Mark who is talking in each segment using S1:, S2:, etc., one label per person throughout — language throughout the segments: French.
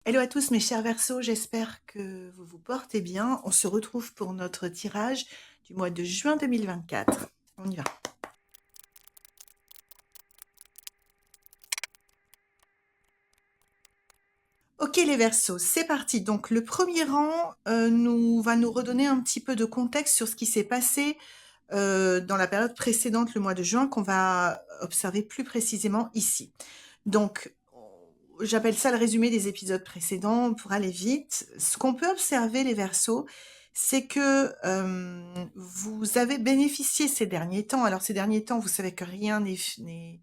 S1: Hello à tous mes chers Verseaux, j'espère que vous vous portez bien. On se retrouve pour notre tirage du mois de juin 2024. On y va. Ok les Verseaux, c'est parti. Donc le premier rang va nous redonner un petit peu de contexte sur ce qui s'est passé dans la période précédente, le mois de juin, qu'on va observer plus précisément ici. Donc, j'appelle ça le résumé des épisodes précédents pour aller vite. Ce qu'on peut observer, les Verseaux, c'est que vous avez bénéficié ces derniers temps. Alors, ces derniers temps, vous savez que rien n'est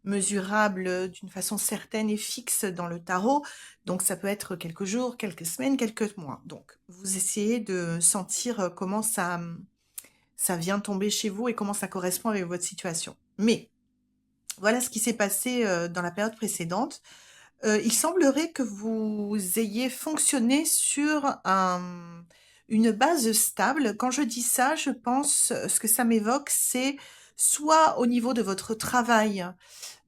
S1: mesurable d'une façon certaine et fixe dans le tarot. Donc, ça peut être quelques jours, quelques semaines, quelques mois. Donc, vous essayez de sentir comment ça vient tomber chez vous et comment ça correspond avec votre situation. Mais, voilà ce qui s'est passé dans la période précédente. Il semblerait que vous ayez fonctionné sur une base stable. Quand je dis ça, je pense, ce que ça m'évoque, c'est soit au niveau de votre travail,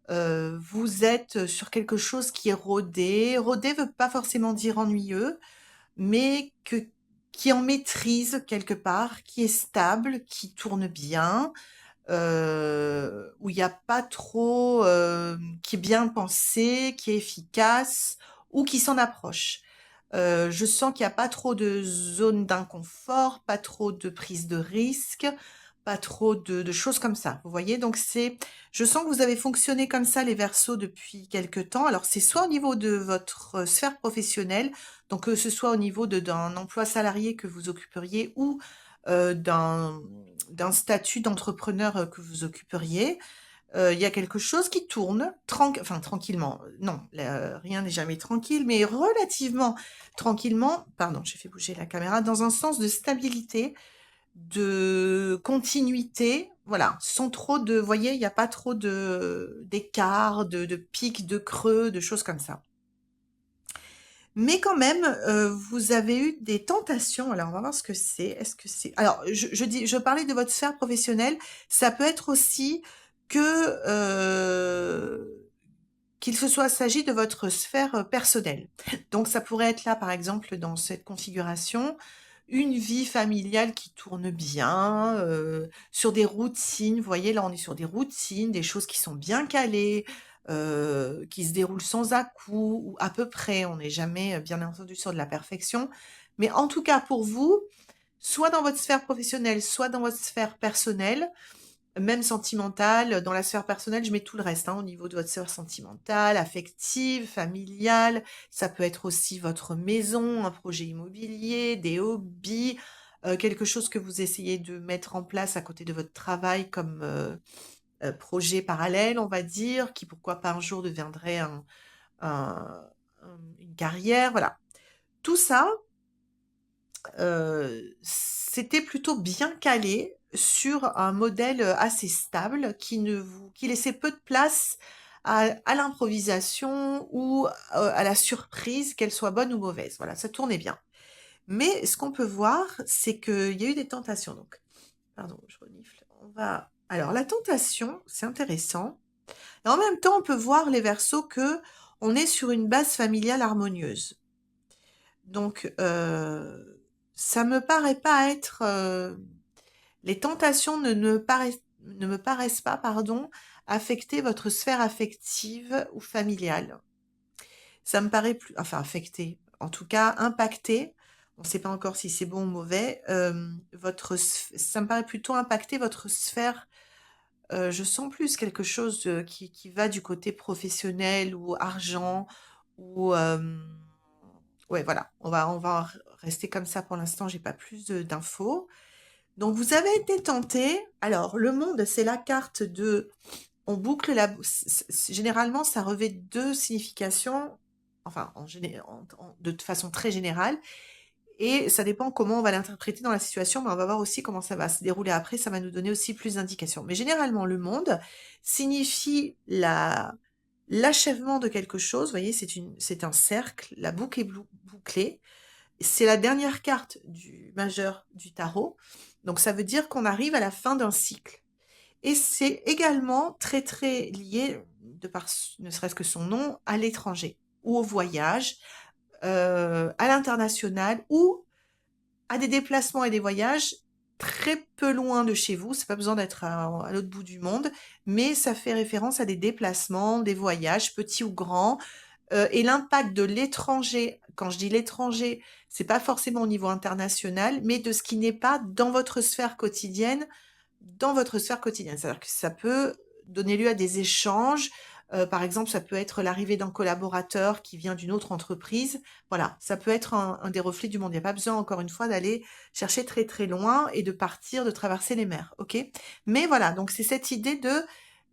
S1: vous êtes sur quelque chose qui est rodé. Rodé veut pas forcément dire ennuyeux, mais qui est en maîtrise quelque part, qui est stable, qui tourne bien, où il n'y a pas trop, qui est bien pensé, qui est efficace ou qui s'en approche. Je sens qu'il n'y a pas trop de zone d'inconfort, pas trop de prise de risque, pas trop de choses comme ça. Vous voyez, donc je sens que vous avez fonctionné comme ça, les Verseaux, depuis quelque temps. Alors, c'est soit au niveau de votre sphère professionnelle, donc que ce soit au niveau d'un emploi salarié que vous occuperiez ou d'un statut d'entrepreneur que vous occuperiez. Il y a quelque chose qui tourne, enfin tranquillement, non, rien n'est jamais tranquille, mais relativement tranquillement, pardon, j'ai fait bouger la caméra, dans un sens de stabilité, de continuité, voilà, sans trop de, vous voyez, il n'y a pas trop d'écart, de pics, de creux, de choses comme ça. Mais quand même, vous avez eu des tentations. Alors, on va voir ce que c'est. Est-ce que c'est... Alors, je parlais de votre sphère professionnelle. Ça peut être aussi que qu'il se soit s'agit de votre sphère personnelle. Donc, ça pourrait être là, par exemple, dans cette configuration, une vie familiale qui tourne bien, sur des routines. Vous voyez, là, on est sur des routines, des choses qui sont bien calées, qui se déroulent sans à-coups, ou à peu près. On n'est jamais, bien entendu, sur de la perfection. Mais en tout cas, pour vous, soit dans votre sphère professionnelle, soit dans votre sphère personnelle, même sentimentale, dans la sphère personnelle, je mets tout le reste, hein, au niveau de votre sphère sentimentale, affective, familiale. Ça peut être aussi votre maison, un projet immobilier, des hobbies, quelque chose que vous essayez de mettre en place à côté de votre travail comme projet parallèle, on va dire, qui pourquoi pas un jour deviendrait un- une carrière, voilà. Tout ça, c'était plutôt bien calé sur un modèle assez stable qui laissait peu de place à l'improvisation ou à la surprise, qu'elle soit bonne ou mauvaise. Voilà, ça tournait bien. Mais ce qu'on peut voir, c'est qu'il y a eu des tentations. Donc, pardon, je renifle. Alors, la tentation, c'est intéressant. Et en même temps, on peut voir les Verseaux que on est sur une base familiale harmonieuse. Donc, ça me paraît pas être, les tentations ne me paraissent pas, pardon, affecter votre sphère affective ou familiale. Ça me paraît plus, enfin affecter, en tout cas impacter. On ne sait pas encore si c'est bon ou mauvais. Ça me paraît plutôt impacter votre sphère. Je sens plus quelque chose qui va du côté professionnel ou argent ou ouais, voilà. On va rester comme ça pour l'instant. J'ai pas plus d'infos. Donc vous avez été tenté. Alors le monde, c'est la carte de. On boucle la. Généralement, ça revêt deux significations. Enfin, de façon très générale. Et ça dépend comment on va l'interpréter dans la situation, mais on va voir aussi comment ça va se dérouler après. Ça va nous donner aussi plus d'indications. Mais généralement, le monde signifie l'achèvement de quelque chose. Vous voyez, c'est un cercle. La boucle est bouclée. C'est la dernière carte du majeur du tarot. Donc ça veut dire qu'on arrive à la fin d'un cycle. Et c'est également très lié, de par ne serait-ce que son nom, à l'étranger ou au voyage, à l'international ou à des déplacements et des voyages très peu loin de chez vous. C'est pas besoin d'être à l'autre bout du monde, mais ça fait référence à des déplacements, des voyages, petits ou grands. Et l'impact de l'étranger, quand je dis l'étranger, c'est pas forcément au niveau international, mais de ce qui n'est pas dans votre sphère quotidienne, dans votre sphère quotidienne. C'est-à-dire que ça peut donner lieu à des échanges. Par exemple, ça peut être l'arrivée d'un collaborateur qui vient d'une autre entreprise. Voilà, ça peut être un des reflets du monde. Il n'y a pas besoin, encore une fois, d'aller chercher très très loin et de partir, de traverser les mers. Ok? Mais voilà, donc c'est cette idée de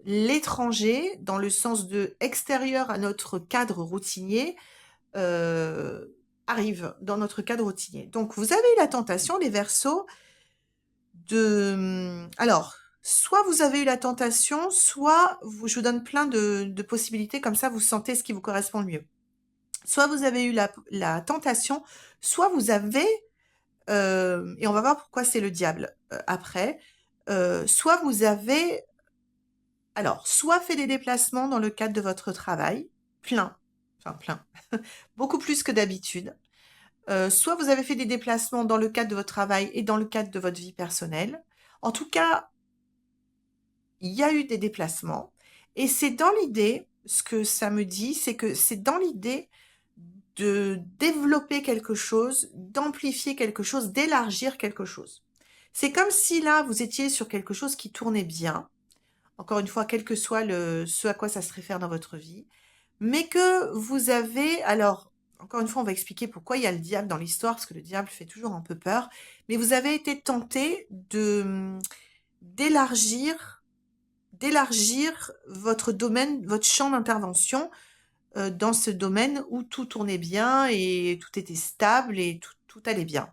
S1: l'étranger, dans le sens de extérieur à notre cadre routinier, euh, arrive dans notre cadre routinier. Donc, vous avez eu la tentation, les Verseaux, alors, soit vous avez eu la tentation, soit je vous donne plein de possibilités, comme ça vous sentez ce qui vous correspond le mieux. Soit vous avez eu la tentation, soit vous avez, et on va voir pourquoi c'est le diable après, soit vous avez, alors, soit fait des déplacements dans le cadre de votre travail, plein, beaucoup plus que d'habitude. Soit vous avez fait des déplacements dans le cadre de votre travail et dans le cadre de votre vie personnelle. En tout cas, il y a eu des déplacements. Et c'est dans l'idée, ce que ça me dit, c'est que c'est dans l'idée de développer quelque chose, d'amplifier quelque chose, d'élargir quelque chose. C'est comme si là, vous étiez sur quelque chose qui tournait bien. Encore une fois, quel que soit ce à quoi ça se réfère dans votre vie. Mais que vous avez, alors, encore une fois, on va expliquer pourquoi il y a le diable dans l'histoire, parce que le diable fait toujours un peu peur. Mais vous avez été tenté d'élargir votre domaine, votre champ d'intervention dans ce domaine où tout tournait bien et tout était stable et tout allait bien.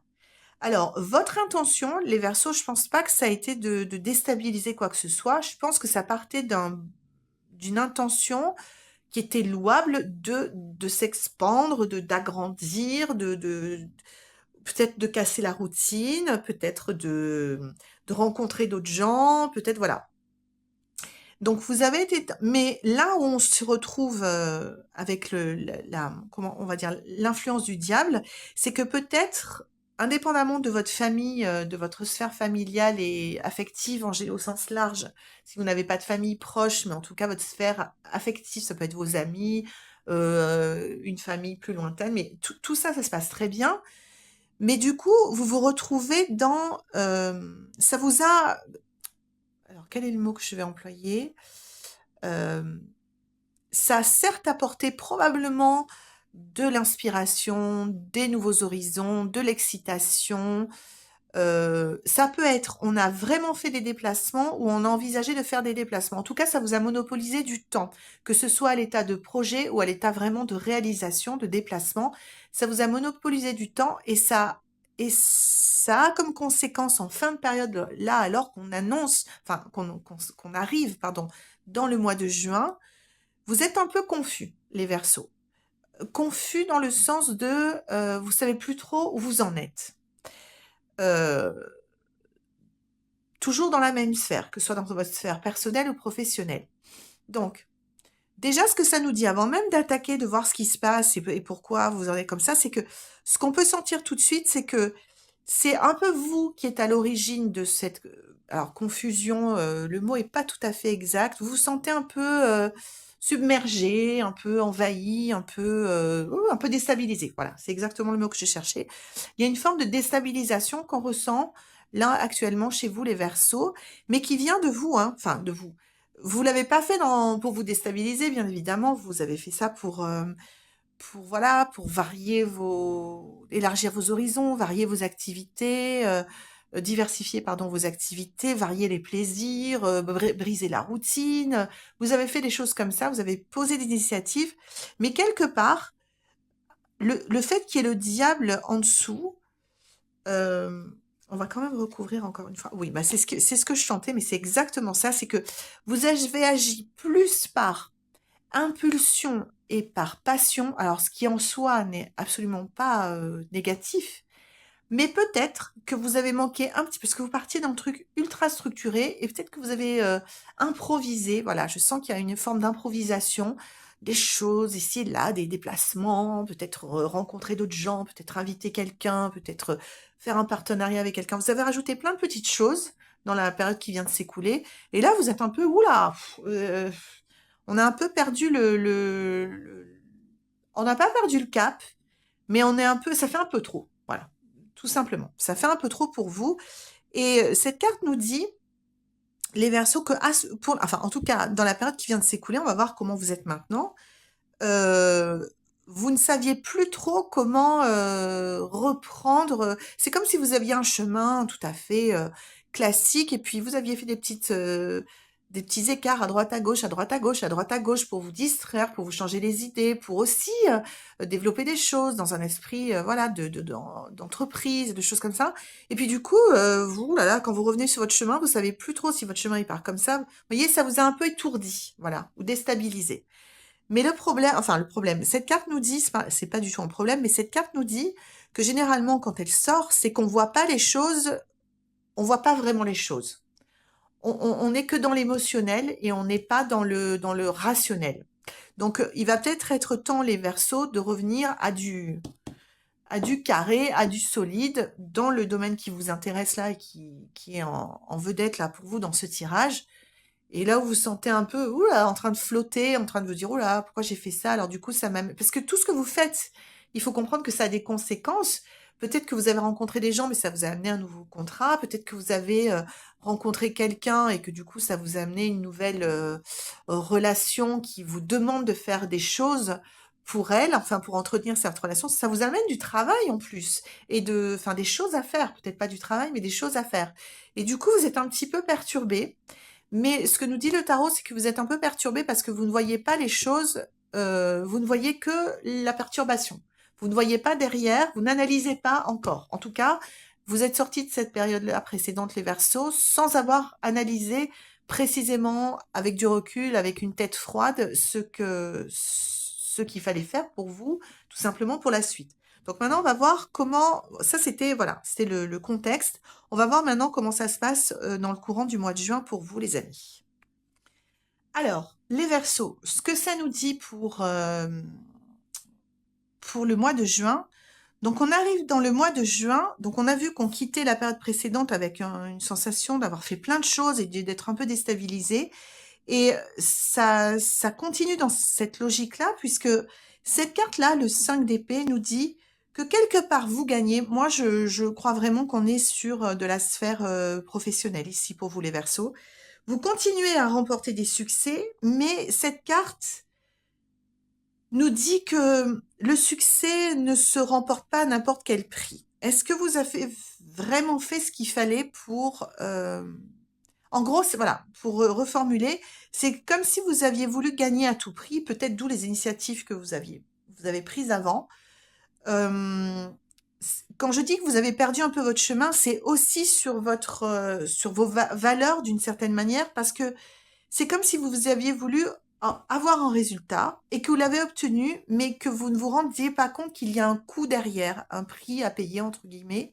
S1: Alors, votre intention, les Verseaux, je pense pas que ça a été de déstabiliser quoi que ce soit. Je pense que ça partait d'une intention qui était louable de s'expandre, d'agrandir, peut-être de casser la routine, peut-être de rencontrer d'autres gens, peut-être voilà. Donc vous avez été, mais là où on se retrouve avec comment on va dire l'influence du diable, c'est que peut-être, indépendamment de votre famille, de votre sphère familiale et affective au sens large, si vous n'avez pas de famille proche, mais en tout cas votre sphère affective, ça peut être vos amis, une famille plus lointaine, mais tout ça, ça se passe très bien. Mais du coup, vous vous retrouvez dans, ça vous a, alors quel est le mot que je vais employer? Euh, Ça a certes apporté probablement de l'inspiration, des nouveaux horizons, de l'excitation. Ça peut être, on a vraiment fait des déplacements ou on a envisagé de faire des déplacements. En tout cas, ça vous a monopolisé du temps, que ce soit à l'état de projet ou à l'état vraiment de réalisation, de déplacement. Ça vous a monopolisé du temps et ça a comme conséquence en fin de période, là, alors qu'on annonce, enfin, qu'on arrive, pardon, dans le mois de juin, vous êtes un peu confus, les Verseaux. Confus dans le sens de, vous savez plus trop où vous en êtes. Euh, Toujours dans la même sphère, que ce soit dans votre sphère personnelle ou professionnelle. Donc, déjà, ce que ça nous dit, avant même d'attaquer, de voir ce qui se passe et pourquoi vous en êtes comme ça, c'est que ce qu'on peut sentir tout de suite, c'est que c'est un peu vous qui êtes à l'origine de cette alors confusion, le mot est pas tout à fait exact. Vous vous sentez un peu submergé, un peu envahi, un peu déstabilisé. Voilà, c'est exactement le mot que je cherchais. Il y a une forme de déstabilisation qu'on ressent là actuellement chez vous, les Verseaux, mais qui vient de vous, hein, enfin de vous. Vous l'avez pas fait pour vous déstabiliser, bien évidemment. Vous avez fait ça pour voilà, pour élargir vos horizons, varier vos activités, diversifier, pardon, vos activités, varier les plaisirs, briser la routine. Vous avez fait des choses comme ça, vous avez posé des initiatives, mais quelque part, le fait qu'il y ait le diable en dessous, euh, on va quand même recouvrir encore une fois. Oui, bah c'est ce que je chantais, mais c'est exactement ça. C'est que vous avez agi plus par impulsion et par passion, alors ce qui en soi n'est absolument pas négatif, mais peut-être que vous avez manqué un petit peu, parce que vous partiez d'un truc ultra structuré, et peut-être que vous avez improvisé, voilà, je sens qu'il y a une forme d'improvisation, des choses ici et là, des déplacements, peut-être rencontrer d'autres gens, peut-être inviter quelqu'un, peut-être faire un partenariat avec quelqu'un. Vous avez rajouté plein de petites choses dans la période qui vient de s'écouler. Et là, vous êtes un peu, oula, on a un peu perdu on n'a pas perdu le cap, mais on est un peu, ça fait un peu trop. Voilà, tout simplement. Ça fait un peu trop pour vous. Et cette carte nous dit, les Verseaux, que, enfin, en tout cas, dans la période qui vient de s'écouler, on va voir comment vous êtes maintenant. Vous ne saviez plus trop comment reprendre. C'est comme si vous aviez un chemin tout à fait classique et puis vous aviez fait des petits écarts à droite à gauche, à droite à gauche, à droite à gauche pour vous distraire, pour vous changer les idées, pour aussi développer des choses dans un esprit voilà d'entreprise, de choses comme ça. Et puis du coup, vous là, quand vous revenez sur votre chemin, vous savez plus trop si votre chemin il part comme ça. Vous voyez, ça vous a un peu étourdi, voilà, ou déstabilisé. Mais le problème, cette carte nous dit, c'est pas du tout un problème, mais cette carte nous dit que généralement, quand elle sort, c'est qu'on voit pas les choses, on voit pas vraiment les choses. On n'est que dans l'émotionnel et on n'est pas dans le rationnel. Donc, il va peut-être être temps, les Verseaux, de revenir à du carré, à du solide dans le domaine qui vous intéresse là et qui est en vedette là pour vous dans ce tirage. Et là où vous sentez un peu oula, en train de flotter, en train de vous dire oula, pourquoi j'ai fait ça? Alors du coup, ça m'amène. Parce que tout ce que vous faites, il faut comprendre que ça a des conséquences. Peut-être que vous avez rencontré des gens, mais ça vous a amené un nouveau contrat. Peut-être que vous avez rencontré quelqu'un et que du coup, ça vous a amené une nouvelle relation qui vous demande de faire des choses pour elle, enfin pour entretenir cette relation. Ça vous amène du travail en plus et enfin des choses à faire. Peut-être pas du travail, mais des choses à faire. Et du coup, vous êtes un petit peu perturbé. Mais ce que nous dit le tarot, c'est que vous êtes un peu perturbé parce que vous ne voyez pas les choses, vous ne voyez que la perturbation. Vous ne voyez pas derrière, vous n'analysez pas encore. En tout cas, vous êtes sorti de cette période-là précédente, les Verseaux, sans avoir analysé précisément, avec du recul, avec une tête froide, ce qu'il fallait faire pour vous, tout simplement pour la suite. Donc maintenant, on va voir comment, ça c'était, voilà, c'était le contexte. On va voir maintenant comment ça se passe dans le courant du mois de juin pour vous, les amis. Alors, les Verseaux, ce que ça nous dit pour le mois de juin. Donc, on arrive dans le mois de juin. Donc, on a vu qu'on quittait la période précédente avec une sensation d'avoir fait plein de choses et d'être un peu déstabilisé. Et ça continue dans cette logique-là, puisque cette carte-là, le 5 d'épée, nous dit que quelque part vous gagnez. Moi, je crois vraiment qu'on est sur de la sphère professionnelle ici pour vous, les Verseaux. Vous continuez à remporter des succès, mais cette carte nous dit que le succès ne se remporte pas à n'importe quel prix. Est-ce que vous avez vraiment fait ce qu'il fallait pour... En gros, voilà, pour reformuler, c'est comme si vous aviez voulu gagner à tout prix, peut-être d'où les initiatives que vous avez prises avant. Quand je dis que vous avez perdu un peu votre chemin, c'est aussi sur sur vos valeurs d'une certaine manière, parce que c'est comme si vous aviez voulu avoir un résultat et que vous l'avez obtenu, mais que vous ne vous rendiez pas compte qu'il y a un coût derrière, un prix à payer, entre guillemets,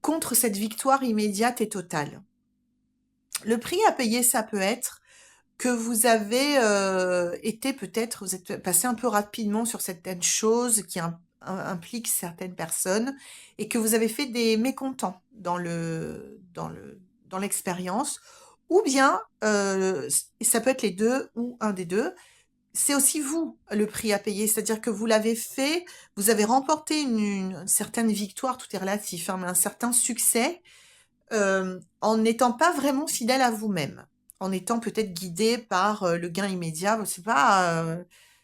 S1: contre cette victoire immédiate et totale. Le prix à payer, ça peut être que vous avez été peut-être, vous êtes passé un peu rapidement sur certaines choses qui impliquent certaines personnes et que vous avez fait des mécontents dans l'expérience, ou bien ça peut être les deux ou un des deux. C'est aussi vous le prix à payer, c'est-à-dire que vous l'avez fait, vous avez remporté une certaine victoire, tout est relatif, hein, mais un certain succès en n'étant pas vraiment fidèle à vous-même, en étant peut-être guidé par le gain immédiat. C'est pas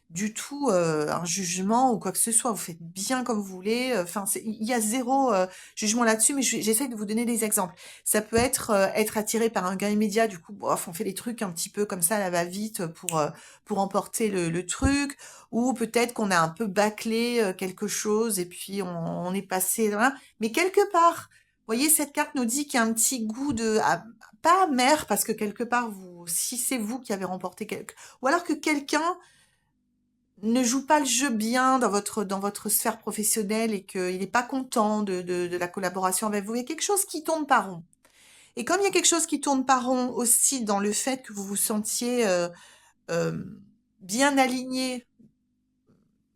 S1: du tout un jugement ou quoi que ce soit. Vous faites bien comme vous voulez. Enfin, il y a zéro jugement là-dessus, mais j'essaie de vous donner des exemples. Ça peut être attiré par un gain immédiat. Du coup, bof, on fait des trucs un petit peu comme ça, à la va-vite, pour emporter le truc. Ou peut-être qu'on a un peu bâclé quelque chose et puis on est passé. Voilà. Mais quelque part, vous voyez, cette carte nous dit qu'il y a un petit goût pas amer, parce que quelque part, si c'est vous qui avez remporté ou alors que quelqu'un ne joue pas le jeu bien dans votre sphère professionnelle et qu'il n'est pas content de la collaboration avec vous. Il y a quelque chose qui tourne pas rond. Et comme il y a quelque chose qui tourne pas rond aussi dans le fait que vous vous sentiez bien aligné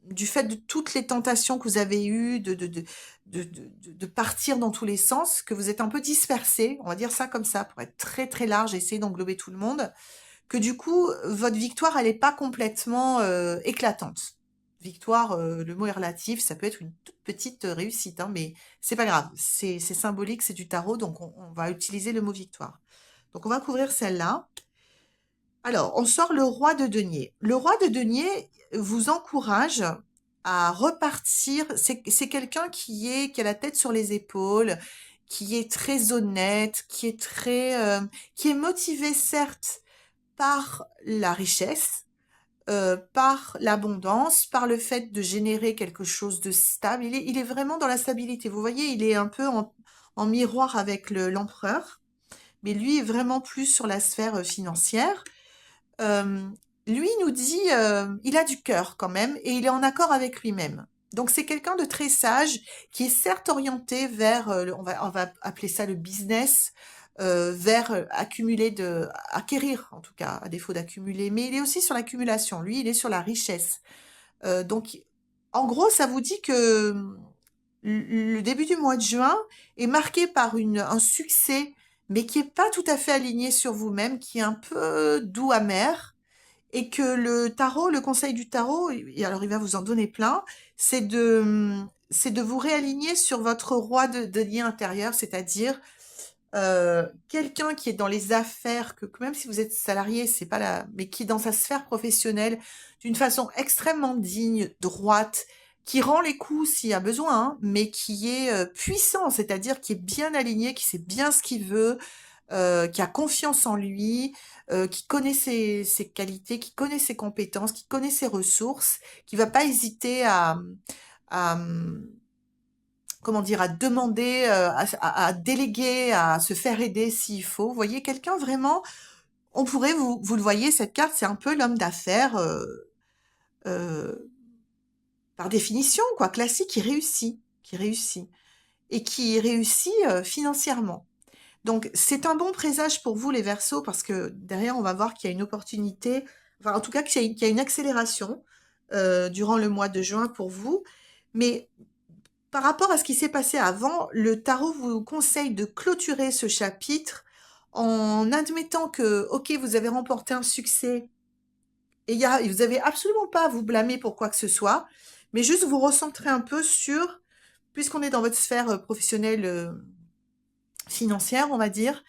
S1: du fait de toutes les tentations que vous avez eues, de partir dans tous les sens, que vous êtes un peu dispersé, on va dire ça comme ça, pour être très très large, essayer d'englober tout le monde, que du coup, votre victoire, elle n'est pas complètement éclatante. Victoire, le mot est relatif, ça peut être une toute petite réussite, hein, mais c'est pas grave, c'est symbolique, c'est du tarot, donc on va utiliser le mot victoire. Donc on va couvrir celle-là. Alors, on sort le roi de denier. Le roi de denier vous encourage à repartir. C'est quelqu'un qui a la tête sur les épaules, qui est très honnête, qui est motivé certes par la richesse, par l'abondance, par le fait de générer quelque chose de stable. Il est vraiment dans la stabilité. Vous voyez, il est un peu en miroir avec l'empereur, mais lui est vraiment plus sur la sphère financière. Euh, Lui nous dit, il a du cœur quand même, et il est en accord avec lui-même. Donc c'est quelqu'un de très sage qui est certes orienté vers, on va appeler ça le business, vers acquérir en tout cas, à défaut d'accumuler, mais il est aussi sur l'accumulation. Lui, il est sur la richesse. Donc, en gros, ça vous dit que le début du mois de juin est marqué par un succès, mais qui est pas tout à fait aligné sur vous-même, qui est un peu doux amer, et que le tarot, le conseil du tarot, et alors il va vous en donner plein, c'est de vous réaligner sur votre roi de lien intérieur, c'est-à-dire quelqu'un qui est dans les affaires, que même si vous êtes salarié, c'est pas la, mais qui est dans sa sphère professionnelle d'une façon extrêmement digne, droite, qui rend les coups s'il y a besoin, hein, mais qui est puissant, c'est-à-dire qui est bien aligné, qui sait bien ce qu'il veut, qui a confiance en lui, qui connaît ses qualités, qui connaît ses compétences, qui connaît ses ressources, qui va pas hésiter à, comment dire, à demander, à déléguer, à se faire aider s'il faut. Vous voyez, quelqu'un vraiment, on pourrait, vous le voyez, cette carte, c'est un peu l'homme d'affaires, euh, par définition, quoi, classique, qui réussit, et qui réussit financièrement. Donc, c'est un bon présage pour vous, les Verseaux, parce que derrière, on va voir qu'il y a une opportunité, enfin, en tout cas, qu'il y a une accélération durant le mois de juin pour vous. Mais par rapport à ce qui s'est passé avant, le tarot vous conseille de clôturer ce chapitre en admettant que, ok, vous avez remporté un succès et vous avez absolument pas à vous blâmer pour quoi que ce soit, mais juste vous recentrer un peu sur, puisqu'on est dans votre sphère professionnelle financière, on va dire,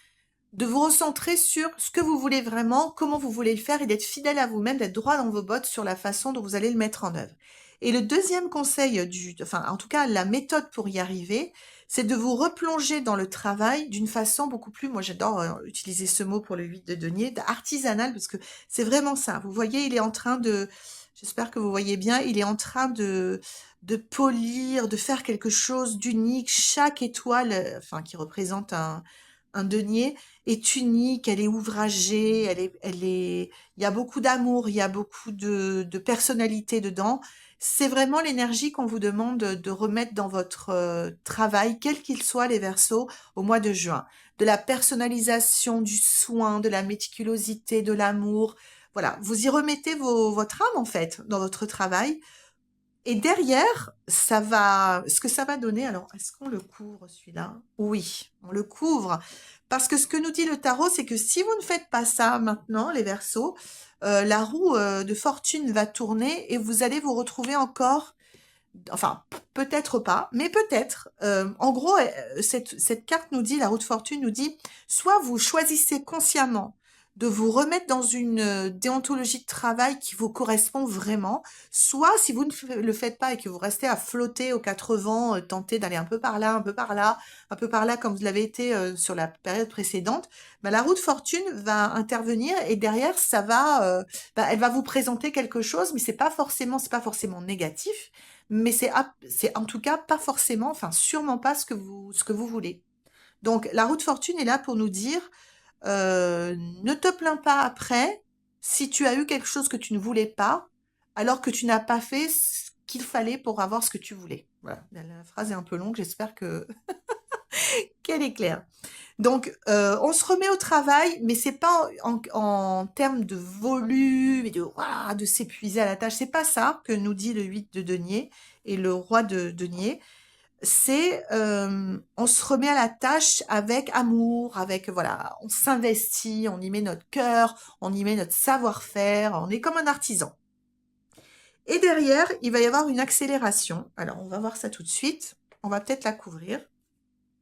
S1: de vous recentrer sur ce que vous voulez vraiment, comment vous voulez le faire et d'être fidèle à vous-même, d'être droit dans vos bottes sur la façon dont vous allez le mettre en œuvre. Et le deuxième conseil enfin, en tout cas, la méthode pour y arriver, c'est de vous replonger dans le travail d'une façon beaucoup plus, moi j'adore utiliser ce mot pour le 8 de denier, artisanal, parce que c'est vraiment ça. Vous voyez, il est en train j'espère que vous voyez bien, il est en train de polir, de faire quelque chose d'unique. Chaque étoile, enfin, qui représente un denier, est unique, elle est ouvragée, il y a beaucoup d'amour, il y a beaucoup de personnalité dedans. C'est vraiment l'énergie qu'on vous demande de remettre dans votre travail, quel qu'il soit, les Verseaux, au mois de juin. De la personnalisation, du soin, de la méticulosité, de l'amour. Voilà, vous y remettez votre âme, en fait, dans votre travail. Et derrière, ce que ça va donner, alors, est-ce qu'on le couvre, celui-là? Oui, on le couvre. Parce que ce que nous dit le tarot, c'est que si vous ne faites pas ça maintenant, les Verseaux, la roue de fortune va tourner et vous allez vous retrouver encore, enfin, peut-être pas, mais peut-être. En gros, cette carte nous dit, la roue de fortune nous dit, soit vous choisissez consciemment de vous remettre dans une déontologie de travail qui vous correspond vraiment, soit si vous ne le faites pas et que vous restez à flotter aux quatre vents, tenter d'aller un peu par là, un peu par là, un peu par là, comme vous l'avez été sur la période précédente, bah, la roue de fortune va intervenir et derrière, elle va vous présenter quelque chose, mais c'est pas forcément négatif, mais c'est en tout cas pas forcément, enfin sûrement pas ce que vous voulez. Donc la roue de fortune est là pour nous dire, ne te plains pas après si tu as eu quelque chose que tu ne voulais pas, alors que tu n'as pas fait ce qu'il fallait pour avoir ce que tu voulais. Voilà, la phrase est un peu longue, j'espère que Quel éclair. Donc, on se remet au travail, mais c'est pas en termes de volume et de s'épuiser à la tâche. C'est pas ça que nous dit le 8 de denier et le roi de denier. C'est, on se remet à la tâche avec amour, avec, voilà, on s'investit, on y met notre cœur, on y met notre savoir-faire, on est comme un artisan. Et derrière, il va y avoir une accélération. Alors, on va voir ça tout de suite. On va peut-être la couvrir.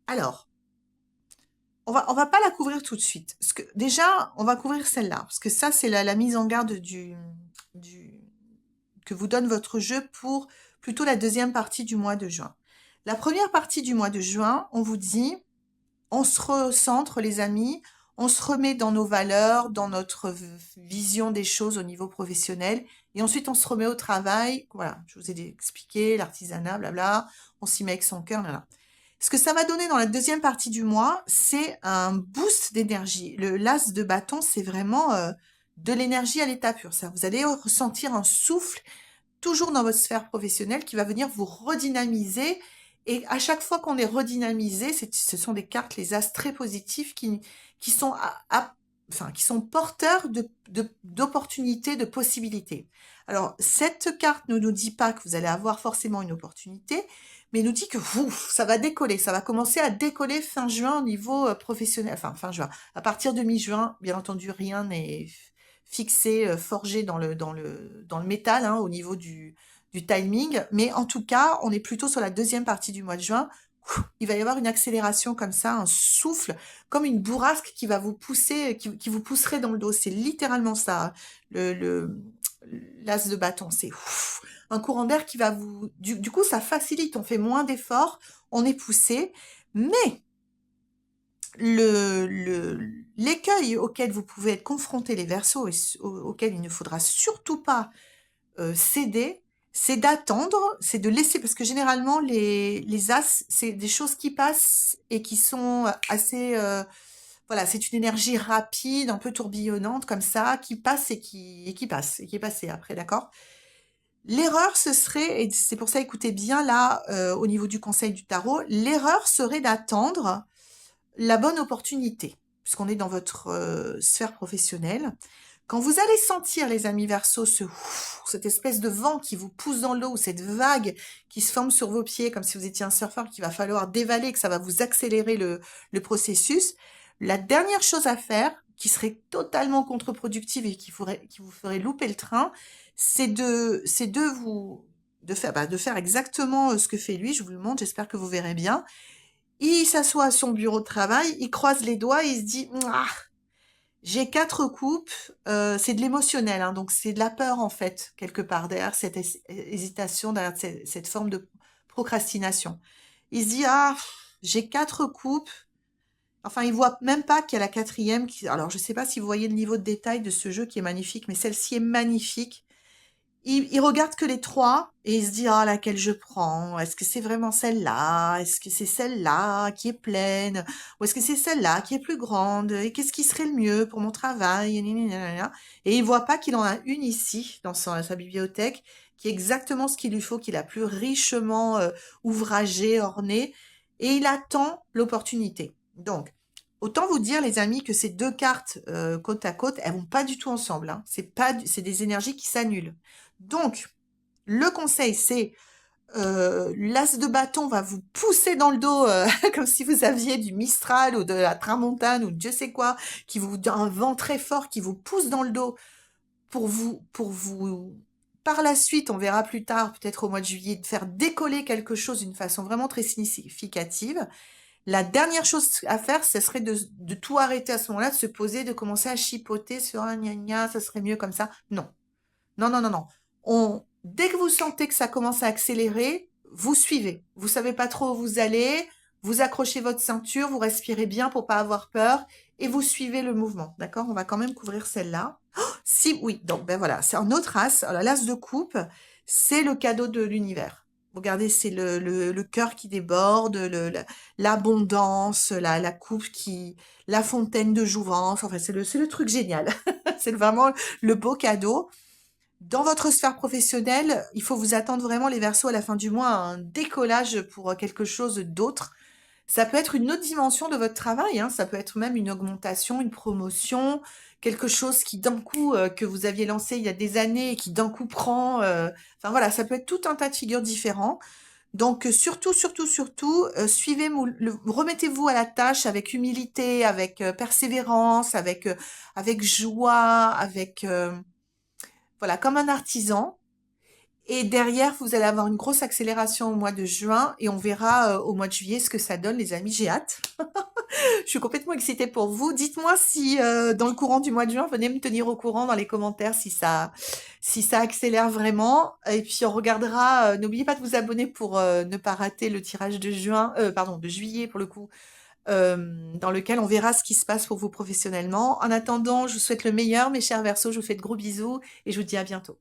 S1: Alors, on va pas la couvrir tout de suite. Parce que déjà, on va couvrir celle-là. Parce que ça, c'est la mise en garde du, que vous donne votre jeu pour plutôt la deuxième partie du mois de juin. La première partie du mois de juin, on vous dit, on se recentre, les amis, on se remet dans nos valeurs, dans notre vision des choses au niveau professionnel, et ensuite on se remet au travail. Voilà, je vous ai expliqué l'artisanat, blabla, on s'y met avec son cœur, là. Ce que ça va donner dans la deuxième partie du mois, c'est un boost d'énergie. Le l'as de bâton, c'est vraiment de l'énergie à l'état pur. Ça, vous allez ressentir un souffle toujours dans votre sphère professionnelle qui va venir vous redynamiser. Et à chaque fois qu'on est redynamisé, ce sont des cartes, les as très positifs qui sont enfin, qui sont porteurs d'opportunités, de possibilités. Alors, cette carte ne nous dit pas que vous allez avoir forcément une opportunité, mais nous dit que ça va décoller, ça va commencer à décoller fin juin au niveau professionnel, enfin fin juin. À partir de mi-juin, bien entendu, rien n'est fixé, forgé dans le métal, hein, au niveau du timing. Mais en tout cas, on est plutôt sur la deuxième partie du mois de juin. Il va y avoir une accélération comme ça, un souffle, comme une bourrasque qui va vous pousser, qui vous pousserait dans le dos. C'est littéralement ça, l'as de bâton. C'est un courant d'air qui va vous... Du coup, ça facilite, on fait moins d'efforts, on est poussé, mais l'écueil auquel vous pouvez être confronté, les Verseaux, et auquel il ne faudra surtout pas céder, c'est d'attendre, c'est de laisser, parce que généralement les As, c'est des choses qui passent et qui sont assez, voilà, c'est une énergie rapide, un peu tourbillonnante comme ça, qui passe et qui passe et qui est passée après, d'accord? L'erreur, ce serait, et c'est pour ça, écoutez bien là, au niveau du conseil du tarot, l'erreur serait d'attendre la bonne opportunité, puisqu'on est dans votre sphère professionnelle. Quand vous allez sentir, les amis Verseaux, cette espèce de vent qui vous pousse dans l'eau, ou cette vague qui se forme sur vos pieds, comme si vous étiez un surfeur qu'il va falloir dévaler, que ça va vous accélérer le processus, la dernière chose à faire, qui serait totalement contre-productive et qui vous ferait louper le train, c'est de faire exactement ce que fait lui. Je vous le montre, j'espère que vous verrez bien. Il s'assoit à son bureau de travail, il croise les doigts, il se dit ah, j'ai 4 coupes, c'est de l'émotionnel, hein, donc c'est de la peur en fait, quelque part, derrière cette hésitation, derrière cette forme de procrastination. Il se dit ah, j'ai 4 coupes. Enfin, il voit même pas qu'il y a la quatrième. Alors, je sais pas si vous voyez le niveau de détail de ce jeu qui est magnifique, mais celle-ci est magnifique. Il regarde que les 3 et il se dit: «Ah, laquelle je prends? Est-ce que c'est vraiment celle-là? Est-ce que c'est celle-là qui est pleine? Ou est-ce que c'est celle-là qui est plus grande? Et qu'est-ce qui serait le mieux pour mon travail?» Et il voit pas qu'il en a une ici, dans sa bibliothèque, qui est exactement ce qu'il lui faut, qu'il a plus richement ouvragée, ornée, et il attend l'opportunité. Donc, autant vous dire, les amis, que ces 2 cartes côte à côte, elles vont pas du tout ensemble, hein. C'est des énergies qui s'annulent. Donc, le conseil, c'est l'as de bâton va vous pousser dans le dos comme si vous aviez du Mistral ou de la Tramontane ou Dieu sait quoi, un vent très fort qui vous pousse dans le dos pour vous, par la suite, on verra plus tard, peut-être au mois de juillet, de faire décoller quelque chose d'une façon vraiment très significative. La dernière chose à faire, ce serait de tout arrêter à ce moment-là, de se poser, de commencer à chipoter sur un gna gna, ça serait mieux comme ça. Non. Non, non, non, non. Dès que vous sentez que ça commence à accélérer, vous suivez. Vous savez pas trop où vous allez, vous accrochez votre ceinture, vous respirez bien pour pas avoir peur et vous suivez le mouvement. D'accord? On va quand même couvrir celle-là. Oh, si, oui. Donc, ben voilà, c'est un autre as. Alors, l'as de coupe, c'est le cadeau de l'univers. Regardez, c'est le cœur qui déborde, l'abondance, la coupe la fontaine de jouvence. Enfin, c'est le truc génial. C'est vraiment le beau cadeau. Dans votre sphère professionnelle, il faut vous attendre vraiment, les Verseaux, à la fin du mois, à un décollage pour quelque chose d'autre. Ça peut être une autre dimension de votre travail, hein, ça peut être même une augmentation, une promotion, quelque chose qui d'un coup, que vous aviez lancé il y a des années et qui d'un coup prend, enfin voilà, ça peut être tout un tas de figures différents. Donc surtout, surtout, surtout, suivez remettez-vous à la tâche avec humilité, avec persévérance, avec joie, avec voilà, comme un artisan. Et derrière, vous allez avoir une grosse accélération au mois de juin et on verra au mois de juillet ce que ça donne, les amis. J'ai hâte. Je suis complètement excitée pour vous. Dites-moi si dans le courant du mois de juin, venez me tenir au courant dans les commentaires si ça accélère vraiment. Et puis on regardera. N'oubliez pas de vous abonner pour ne pas rater le tirage de juin, pardon, de juillet pour le coup, dans lequel on verra ce qui se passe pour vous professionnellement. En attendant, je vous souhaite le meilleur, mes chers Verseaux. Je vous fais de gros bisous et je vous dis à bientôt.